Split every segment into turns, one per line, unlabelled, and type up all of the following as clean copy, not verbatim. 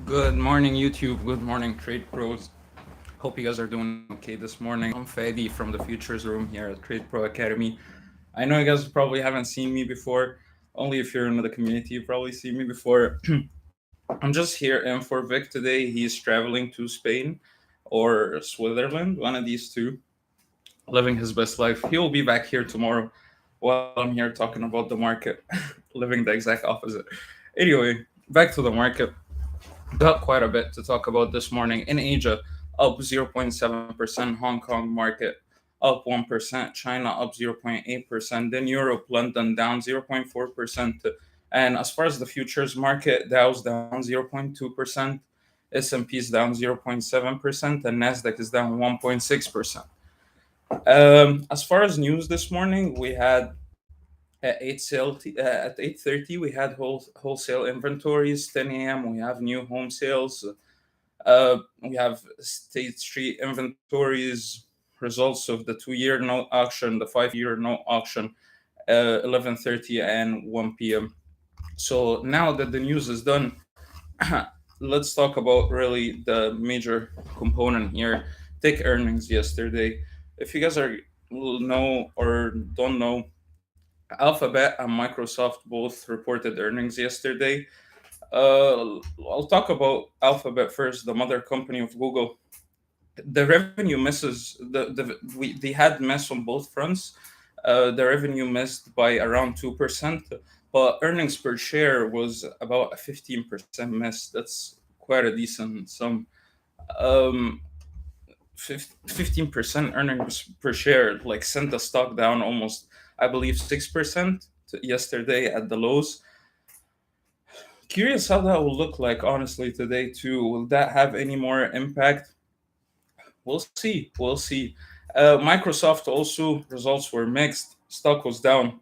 Good morning, YouTube. Good morning, Trade Pros. Hope you guys are doing okay this morning. I'm Fadi from the Futures Room here at Trade Pro Academy. I know you guys probably haven't seen me before. Only if you're in the community, you probably see me before. I'm just here and for Vic today. He's traveling to Spain or Switzerland, one of these two, living his best life. He will be back here tomorrow while I'm here talking about the market, living the exact opposite. Anyway, back to the market. Got quite a bit to talk about this morning. In Asia, up 0.7%, Hong Kong market up 1%, China up 0.8%, then Europe, London down 0.4%. And as far as the futures market, Dow's down 0.2%, S&P is down 0.7%, and Nasdaq is down 1.6%. As far as news this morning, we had at 8:30 we had wholesale inventories. 10 a.m. we have new home sales. We have State Street inventories, results of the 2 year note auction, the 5 year note auction, 11:30 and 1 p.m. So now that the news is done, let's talk about really the major component here. Tech earnings yesterday. If you guys are know or don't know, Alphabet and Microsoft both reported earnings yesterday. I'll talk about Alphabet first, the mother company of Google. The revenue misses. They had miss on both fronts. The revenue missed by around 2%, but earnings per share was about a 15% miss. That's quite a decent sum. Um, 15% earnings per share like sent the stock down almost, I believe, 6% yesterday at the lows. Curious how that will look like honestly today too. Will that have any more impact? We'll see. We'll see. Microsoft also results were mixed. Stock was down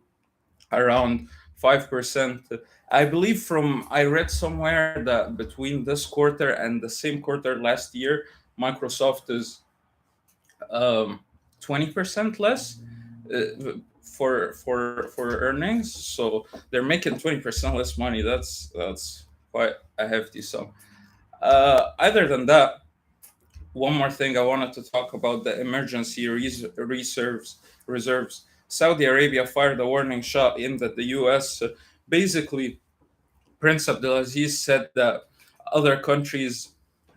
around 5%. I believe from I read somewhere that between this quarter and the same quarter last year, Microsoft is 20% less for earnings. So they're making 20% less money. That's quite a hefty sum. Other than that, one more thing I wanted to talk about: the emergency reserves. Saudi Arabia fired a warning shot in that the U.S. Basically, Prince Abdulaziz said that other countries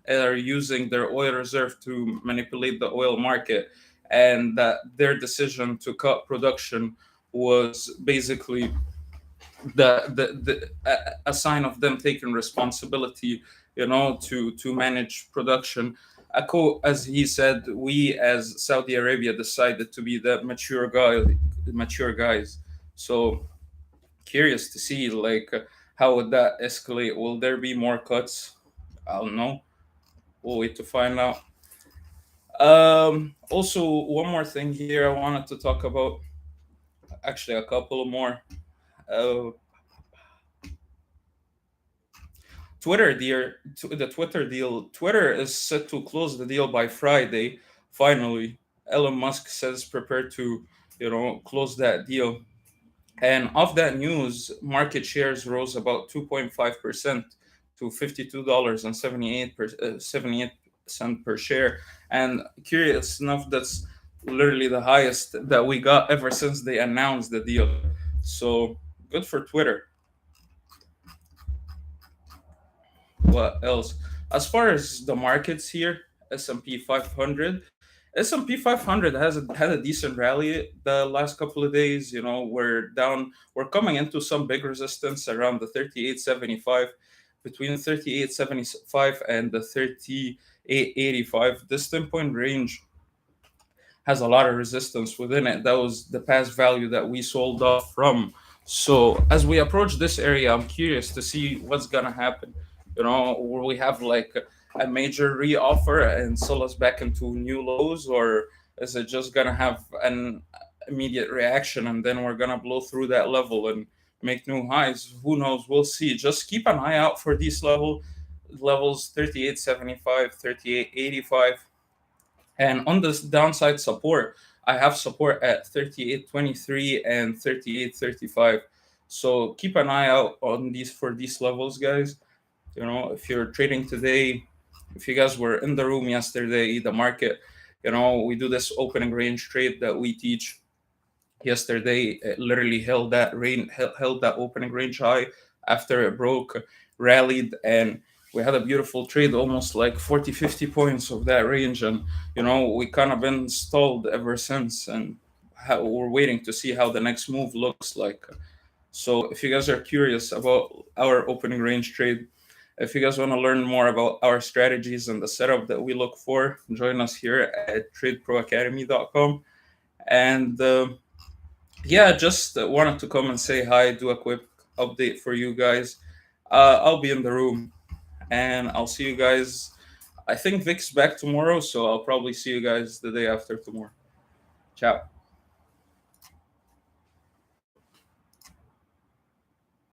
are using their oil reserve to manipulate the oil market, and that their decision to cut production was basically a sign of them taking responsibility, to manage production. A quote, as he said, "We as Saudi Arabia decided to be the mature guys." So curious to see how would that escalate? Will there be more cuts? I don't know. We'll wait to find out. Also, one more thing here I wanted to talk about. Actually, a couple more. Uh, the Twitter deal. Twitter is set to close the deal by Friday. Finally, Elon Musk says prepared to, close that deal. And of that news, market shares rose about 2.5% to $52.78 per share. And curious enough, that's literally the highest that we got ever since they announced the deal. So good for Twitter. What else? As far as the markets here, S&P 500, S&P 500 had a decent rally the last couple of days. We're down. We're coming into some big resistance around the 38.75, between 38.75 and the 38.85. This 10-point range has a lot of resistance within it. That was the past value that we sold off from. So as we approach this area, I'm curious to see what's gonna happen. Will we have like a major re-offer and sell us back into new lows, or is it just gonna have an immediate reaction and then we're gonna blow through that level and make new highs? Who knows? We'll see. Just keep an eye out for these levels: 38.75, 38.85. And on this downside support, I have support at 38.23 and 38.35. So keep an eye out on these for these levels, guys. If you're trading today, if you guys were in the room yesterday, the market, we do this opening range trade that we teach. Yesterday it literally held that opening range high after it broke, rallied, and we had a beautiful trade, almost like 40-50 points of that range. And we kind of been stalled ever since, and we're waiting to see how the next move looks like. So if you guys are curious about our opening range trade, if you guys want to learn more about our strategies and the setup that we look for, join us here at tradeproacademy.com. And yeah, just wanted to come and say hi, do a quick update for you guys. I'll be in the room, and I'll see you guys. I think Vic's back tomorrow, so I'll probably see you guys the day after tomorrow. Ciao.